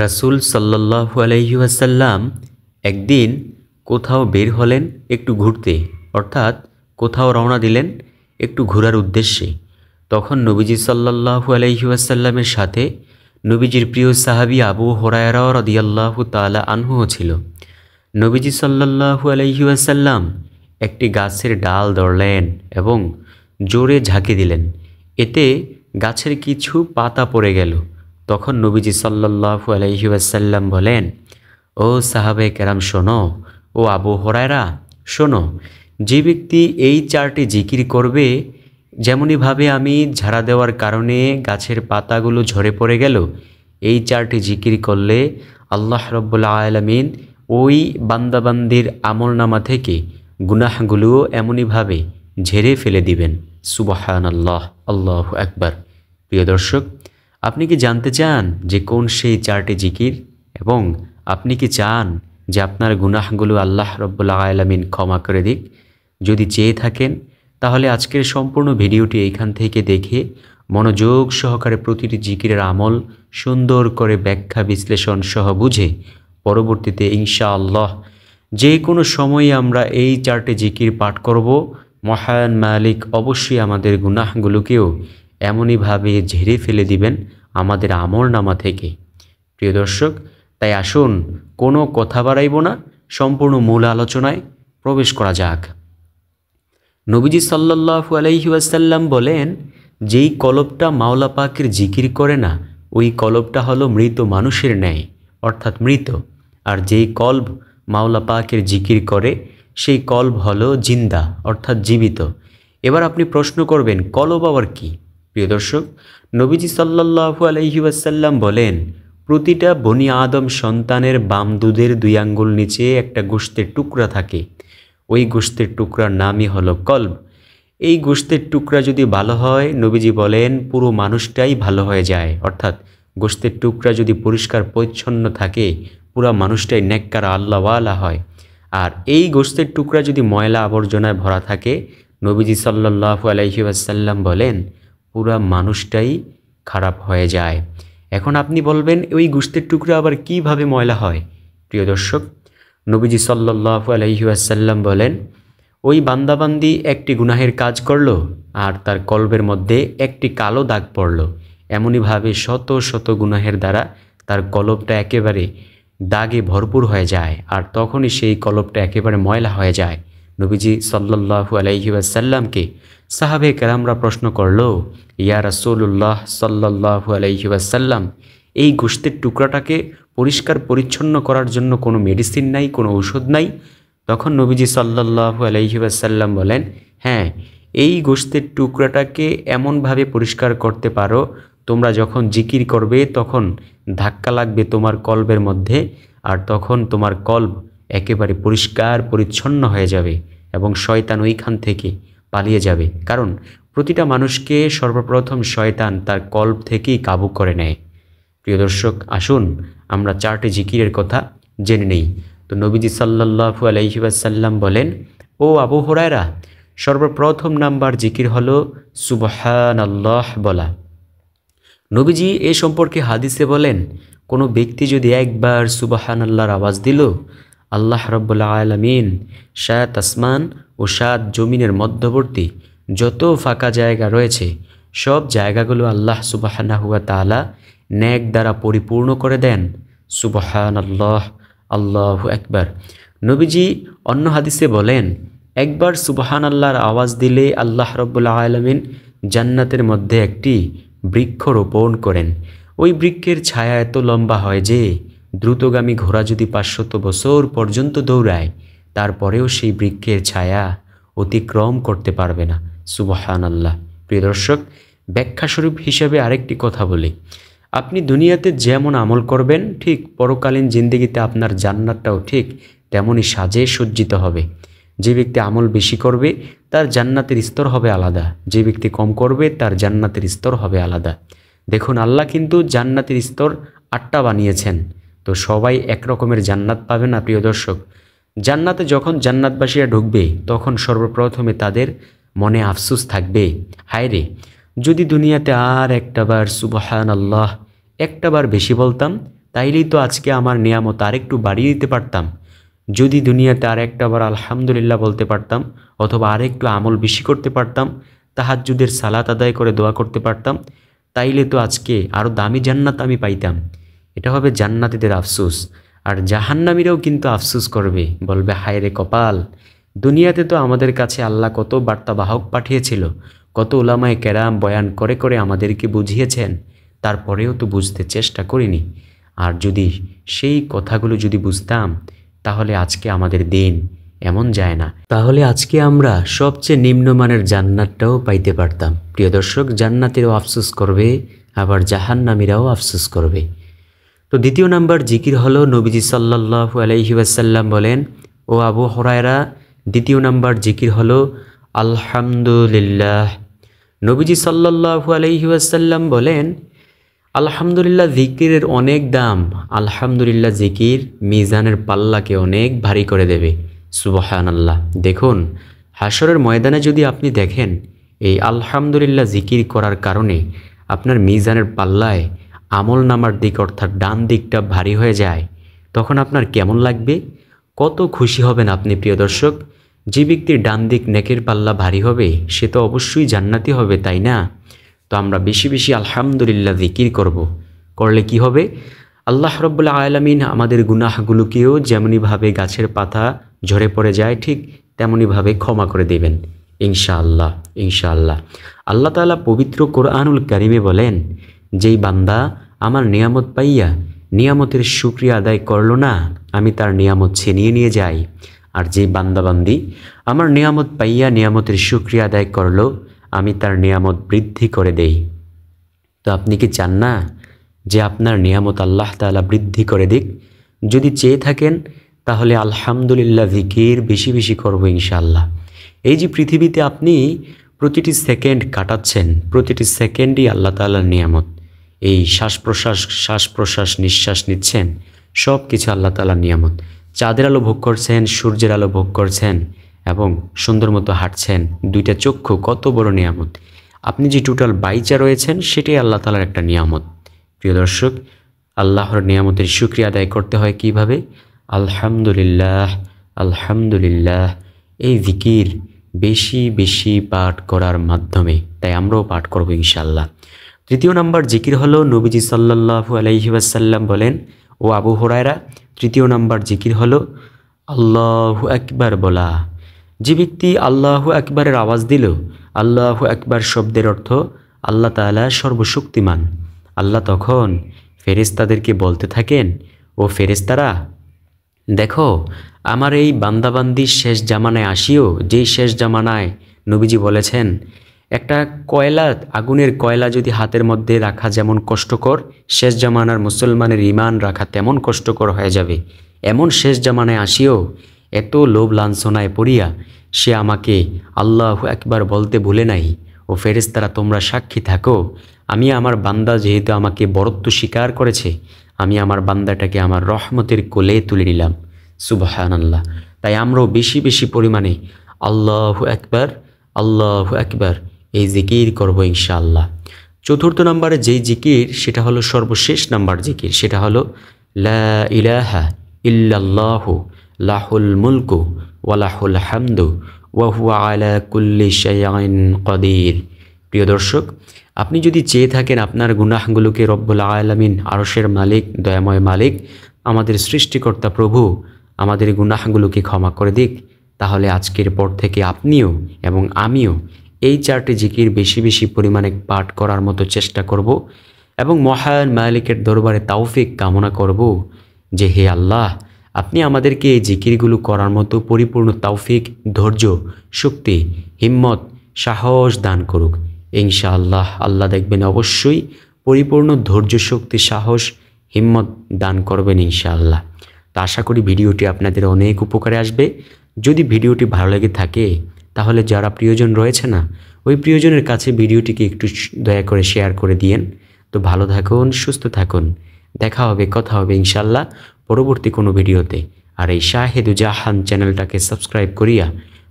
রাসূল সাল্লাল্লাহু আলাইহি ওয়াসাল্লাম একদিন কোথাও বের হলেন একটু ঘুরতে, অর্থাৎ কোথাও রওনা দিলেন একটু ঘোরার উদ্দেশ্যে। তখন নবীজি সাল্লাল্লাহু আলাইহি ওয়াসাল্লামের সাথে নবীজির প্রিয় সাহাবী আবু হুরায়রা রাদিয়াল্লাহু তাআলা আনহুও ছিল। নবীজি সাল্লাল্লাহু আলাইহি ওয়াসাল্লাম একটি গাছের ডাল ধরলেন এবং জোরে ঝাঁকি দিলেন। এতে গাছের কিছু পাতা পড়ে গেল। তখন নবীজি সাল্লাল্লাহু আলাইহি ওয়াসাল্লাম বলেন, ও সাহাবে কেরাম শোনো, ও আবু হুরায়রা শোনো, যে ব্যক্তি এই চারটি জিকির করবে, যেমনিভাবে আমি ঝাড়া দেওয়ার কারণে গাছের পাতাগুলো ঝরে পড়ে গেল, এই চারটি জিকির করলে আল্লাহ রাব্বুল আলামিন ওই বান্দাবান্দির আমলনামা থেকে গুনাহগুলো এমনইভাবে ঝেড়ে ফেলে দিবেন। সুবহানাল্লাহ, আল্লাহু আকবার। প্রিয় দর্শক, আপনি কি জানতে চান যে কোন সেই চারটি জিকির, এবং আপনি কি চান যে আপনার গুনাহগুলো আল্লাহ রাব্বুল আলামিন ক্ষমা করে দিক? যদি চেয়ে থাকেন তাহলে আজকের সম্পূর্ণ ভিডিওটি এইখান থেকে দেখে মনোযোগ সহকারে প্রতিটি জিকিরের আমল সুন্দর করে ব্যাখ্যা বিশ্লেষণ সহ বুঝে পরবর্তীতে ইনশাআল্লাহ যে কোনো সময়ে আমরা এই চারটি জিকির পাঠ করব, মহান মালিক অবশ্যই আমাদের গুনাহগুলোকেও এমনইভাবে ঝেড়ে ফেলে দিবেন আমাদের আমলনামা থেকে। প্রিয় দর্শক, তাই আসুন কোনো কথা বাড়াইব না, সম্পূর্ণ মূল আলোচনায় প্রবেশ করা যাক। নবীজি সাল্লাল্লাহু আলাইহি ওয়াসাল্লাম বলেন, যেই কলবটা মাওলা পাকের জিকির করে না, ওই কলবটা হলো মৃত মানুষের ন্যায়, অর্থাৎ মৃত। আর যেই কলব মাওলা পাকের জিকির করে, সেই কলব হলো জিন্দা, অর্থাৎ জীবিত। এবার আপনি প্রশ্ন করবেন, কলব আবার কি? প্রিয় দর্শক, নবীজি সাল্লাল্লাহু আলাইহি ওয়াসাল্লাম বলেন, প্রতিটা বনি আদম সন্তানের বাম দুধের 2 আঙ্গুল নিচে একটা গোশতের টুকরা থাকে। ওই গোশতের টুকরার নামই হলো কলব। এই গোশতের টুকরা যদি ভালো হয়, নবীজি বলেন পুরো মানুষটাই ভালো হয়ে যায়। অর্থাৎ গোশতের টুকরা যদি পরিষ্কার পরিচ্ছন্ন থাকে, পুরো মানুষটাই নেককার আল্লাহওয়ালা হয়। আর এই গোশতের টুকরা যদি ময়লা আবর্জনায় ভরা থাকে, নবীজি সাল্লাল্লাহু আলাইহি ওয়াসাল্লাম বলেন পুরো মানুষটাই খারাপ হয়ে যায়। এখন আপনি বলবেন, ওই গোশতের টুকরা আবার কিভাবে ময়লা হয়? প্রিয় দর্শক, নবীজি সাল্লাল্লাহু আলাইহি ওয়াসাল্লাম বলেন, ওই বান্দাবান্দি একটি গুনাহের কাজ করল আর তার কলবের মধ্যে একটি কালো দাগ পড়ল। এমনইভাবে শত শত গুনাহের দ্বারা তার কলবটা একেবারে দাগে ভরপুর হয়ে যায়, আর তখনই সেই কলবটা একেবারে ময়লা হয়ে যায়। নবীজি সাল্লাল্লাহু আলাইহি ওয়াসাল্লামকে সাহাবে কেরামরা প্রশ্ন করল, ইয়া রাসূলুল্লাহ সাল্লাল্লাহু আলাইহি ওয়াসাল্লাম, এই গোশতের টুকরাটাকে পরিষ্কার পরিচ্ছন্ন করার জন্য কোনো মেডিসিন নাই, কোনো ঔষধ নাই? তখন নবীজি সাল্লাল্লাহু আলাইহি ওয়াসাল্লাম বলেন, হ্যাঁ, এই গোশতের টুকরাটাকে এমনভাবে পরিষ্কার করতে পারো, তোমরা যখন জিকির করবে তখন ধাক্কা লাগবে তোমার কলবের মধ্যে, আর তখন তোমার কলব একেবারে পরিষ্কার পরিচ্ছন্ন হয়ে যাবে এবং শয়তান ওইখান থেকে পালিয়ে যাবে। কারণ প্রতিটা মানুষকে সর্বপ্রথম শয়তান তার কলব থেকেই কাবু করে নেয়। প্রিয় দর্শক, আসুন আমরা 4টি জিকিরের কথা জেনে নেই। তো নবীজি সাল্লাল্লাহু আলাইহি ওয়াসাল্লাম বলেন, ও আবু হুরায়রা, সর্বপ্রথম নাম্বার জিকির হলো সুবহানাল্লাহ বলা। নবীজি এ সম্পর্কে হাদিসে বলেন, কোনো ব্যক্তি যদি একবার সুবহানাল্লাহর আওয়াজ দিল, আল্লাহ রাব্বুল আলামিন 7 আসমান ও 7 জমিনের মধ্যবর্তী যত ফাঁকা জায়গা রয়েছে, সব জায়গাগুলো আল্লাহ সুবহানাহু ওয়া তাআলা নেক দ্বারা পরিপূর্ণ করে দেন। সুবহানাল্লাহ, আল্লাহু আকবার। নবীজি অন্য হাদিসে বলেন, একবার সুবহানাল্লাহর আওয়াজ দিলে আল্লাহ রাব্বুল আলামিন জান্নাতের মধ্যে একটি বৃক্ষ রোপণ করেন। ওই বৃক্ষের ছায়া এত লম্বা হয় যে দ্রুতগামী ঘোড়া যদি 500 বছর পর্যন্ত দৌড়ায়, তারপরেও সেই বৃক্ষের ছায়া অতিক্রম করতে পারবে না। সুবহানাল্লাহ। প্রিয় দর্শক, ব্যাখ্যাস্বরূপ হিসেবে আরেকটি কথা বলি, আপনি দুনিয়াতে যেমন আমল করবেন, ঠিক পরকালীন জিন্দেগিতে আপনার জান্নাতটাও ঠিক তেমনই সাজে সজ্জিত হবে। যে ব্যক্তি আমল বেশি করবে তার জান্নাতের স্তর হবে আলাদা, যে ব্যক্তি কম করবে তার জান্নাতের স্তর হবে আলাদা। দেখুন, আল্লাহ কিন্তু জান্নাতের স্তর 8টা বানিয়েছেন, তো সবাই একরকমের জান্নাত পাবে না। প্রিয় দর্শক, জান্নাতে যখন জান্নাতবাসীরা ঢুকবে, তখন সর্বপ্রথমে তাদের মনে আফসোস থাকবে, হায় রে, যদি দুনিয়াতে আর একটাবার সুবহানাল্লাহ একটাবার বেশি বলতাম, তাইলেই তো আজকে আমার নিয়ামত আরেকটু বাড়িয়ে দিতে পারতাম। যদি দুনিয়াতে আরেকটা বার আলহামদুলিল্লাহ বলতে পারতাম, অথবা আরেকটু আমল বেশি করতে পারতাম, তাহাজ্জুদের সালাত আদায় করে দোয়া করতে পারতাম, তাইলে তো আজকে আরও দামি জান্নাত আমি পাইতাম। এটা হবে জান্নাতীদের আফসোস। আর জাহান্নামীরাও কিন্তু আফসোস করবে, বলবে হায় রে কপাল, দুনিয়াতে তো আমাদের কাছে আল্লাহ কত বার্তাবাহক পাঠিয়েছিল, কত উলামায়ে কেরাম বয়ান করে করে আমাদেরকে বুঝিয়েছেন, তারপরেও তো বুঝতে চেষ্টা করিনি। আর যদি সেই কথাগুলো যদি বুঝতাম, তাহলে আজকে আমাদের দিন এমন যায় না, তাহলে আজকে আমরা সবচেয়ে নিম্নমানের জান্নাতটাও পাইতে পারতাম। প্রিয় দর্শক, জান্নাতেরও আফসোস করবে, আবার জাহান্নামীরাও আফসোস করবে। তো দ্বিতীয় নাম্বার জিকির হলো, নবীজি সাল্লাল্লাহু আলাইহি ওয়াসাল্লাম বলেন, ও আবু হুরায়রা, দ্বিতীয় নাম্বার জিকির হলো আলহামদুলিল্লাহ। নবীজি সাল্লাল্লাহু আলাইহি ওয়াসাল্লাম বলেন, আলহামদুলিল্লাহ জিকিরের অনেক দাম। আলহামদুলিল্লাহ জিকির মিজানের পাল্লাকে অনেক ভারী করে দেবে। সুবহানাল্লাহ। দেখুন, হাশরের ময়দানে যদি আপনি দেখেন এই আলহামদুলিল্লাহ জিকির করার কারণে আপনার মিজানের পাল্লায় আমল নামার দিক অর্থাৎ ডান দিকটা ভারী হয়ে যায়, তখন আপনার কেমন লাগবে, কত খুশি হবেন আপনি প্রিয় দর্শক। যে ব্যক্তির ডান দিক নেকের পাল্লা ভারী হবে সে তো অবশ্যই জান্নাতি হবে, তাই না? তো আমরা বেশি বেশি আলহামদুলিল্লাহ জিকির করব। করলে কি হবে, আল্লাহ রাব্বুল আলামিন আমাদের গুনাহগুলোকেও যেমনিভাবে গাছের পাতা ঝরে পড়ে যায় ঠিক তেমনিভাবে ক্ষমা করে দেবেন ইনশাআল্লাহ। ইনশাআল্লাহ। আল্লাহ তাআলা পবিত্র কোরআনুল কারিমে বলেন, যেই বান্দা আমার নিয়ামত পাইয়া নিয়ামতের শুকরিয়া আদায় করলো না, আমি তার নিয়ামত ছিনিয়ে নিয়ে যাই। আর যেই বান্দাবান্দি আমার নিয়ামত পাইয়া নিয়ামতের শুকরিয়া আদায় করলো, আমি তার নিয়ামত বৃদ্ধি করে দেই। তো আপনি কি চান না যে আপনার নিয়ামত আল্লাহ তাআলা বৃদ্ধি করে দিক? যদি চেয়ে থাকেন তাহলে আলহামদুলিল্লাহ জিকির বেশি বেশি করব ইনশাআল্লাহ। এই যে পৃথিবীতে আপনি প্রতিটি সেকেন্ড কাটাচ্ছেন, প্রতিটি সেকেন্ডই আল্লাহ তাআলার নিয়ামত। এই শ্বাস প্রশ্বাস নিঃশ্বাস নিচ্ছেন, সব কিছু আল্লাহ তাআলার নিয়ামত। চাঁদের আলো ভোগ করছেন, সূর্যের আলো ভোগ করছেন এবং সুন্দর মতো হাঁটছেন, দুইটা চক্ষু কত বড় নিয়ামত। আপনি যে টোটাল বাইচা রয়েছেন সেটাই আল্লাহ তাআলার একটা নিয়ামত। প্রিয় দর্শক, আল্লাহর নিয়ামতের শুকরিয়া আদায় করতে হয় কিভাবে? আলহামদুলিল্লাহ, আলহামদুলিল্লাহ। এই জিকির বেশি বেশি পাঠ করার মাধ্যমে, তাই আমরাও পাঠ করব ইনশাআল্লাহ। তৃতীয় নাম্বার জিকির হলো, নবীজি সাল্লাল্লাহু আলাইহি ওয়াসাল্লাম বলেন, ও আবু হুরায়রা, তৃতীয় নাম্বার জিকির হলো আল্লাহু আকবার বলা। যে ব্যক্তি আল্লাহু আকবারের আওয়াজ দিল, আল্লাহু আকবার শব্দের অর্থ আল্লাহ তাআলা সর্বশক্তিমান। আল্লাহ তখন ফেরেশতাদেরকে বলতে থাকেন, ও ফেরেশতারা, দেখো আমার এই বান্দাবান্দির শেষ জামানায় আসিও, যেই শেষ জামানায় নবীজি বলেছেন একটা কয়লা, আগুনের কয়লা যদি হাতের মধ্যে রাখা যেমন কষ্টকর, শেষ জামানার মুসলমানের ঈমান রাখা তেমন কষ্টকর হয়ে যাবে। এমন শেষ জামানায় আসিও, এত লোভ লাঞ্ছনায় পড়িয়া সে আমাকে আল্লাহু আকবার বলতে ভুলে নাই। ও ফেরেশতারা, তোমরা সাক্ষী থাকো, আমি আমার বান্দা যেহেতু আমাকে বরত্ব স্বীকার করেছে, আমি আমার বান্দাটাকে আমার রহমতের কোলে তুলে নিলাম। সুবহানাল্লাহ। তাই আমরাও বেশি বেশি পরিমাণে আল্লাহু আকবার, আল্লাহু আকবার এই জিকির করব ইনশাআল্লাহ। চতুর্থ নম্বরে যেই জিকির, সেটা হলো সর্বশেষ নাম্বার জিকির, সেটা হলো লা ইলাহা ইল্লাল্লাহু লাহুল মুলকু ওয়া লাহুল হামদু ওয়া হুয়া আলা কুল্লি শাইইন কাদির। প্রিয় দর্শক, আপনি যদি চেয়ে থাকেন আপনার গুনাহগুলোকে রব্বুল আলামিন, আরশের মালিক, দয়াময় মালিক, আমাদের সৃষ্টিকর্তা প্রভু আমাদের গুনাহগুলোকে ক্ষমা করে দিক, তাহলে আজকের পর থেকে আপনিও এবং আমিও এই চারটি জিকির বেশি বেশি পরিমাণে পাঠ করার মতো চেষ্টা করব এবং মহান মালিকের দরবারে তাওফিক কামনা করব যে হে আল্লাহ, আপনি আমাদেরকে এই জিকিরগুলো করার মতো পরিপূর্ণ তাওফিক, ধৈর্য, শক্তি, হিম্মত, সাহস দান করুক ইনশাআল্লাহ। আল্লাহ দেখবেন অবশ্যই পরিপূর্ণ ধৈর্য, শক্তি, সাহস, হিম্মত দান করবেন ইনশাআল্লাহ। তো আশা করি ভিডিওটি আপনাদের অনেক উপকারে আসবে। যদি ভিডিওটি ভালো লেগে থাকে তাহলে যারা প্রিয়জন রয়েছে না, ওই প্রিয়জনের কাছে ভিডিওটিকে একটু দয়া করে শেয়ার করে দিয়েন। তো ভালো থাকুন, সুস্থ থাকুন, দেখা হবে, কথা হবে ইনশাআল্লাহ পরবর্তী কোনো ভিডিওতে। আর এই শাহেদুজ্জাহান চ্যানেলটাকে সাবস্ক্রাইব করিয়া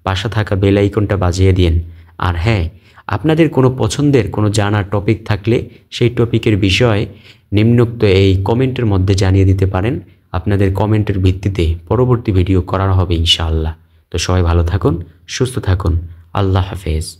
পাশে থাকা বেল আইকনটা বাজিয়ে দিন। আর হ্যাঁ, আপনাদের কোনো পছন্দের কোনো জানার টপিক থাকলে সেই টপিকের বিষয়ে নিম্নোক্ত এই কমেন্টের মধ্যে জানিয়ে দিতে পারেন। আপনাদের কমেন্টের ভিত্তিতে পরবর্তী ভিডিও করা হবে ইনশাআল্লাহ। তো সবাই ভালো থাকুন, সুস্থ থাকুন। আল্লাহ হাফেজ।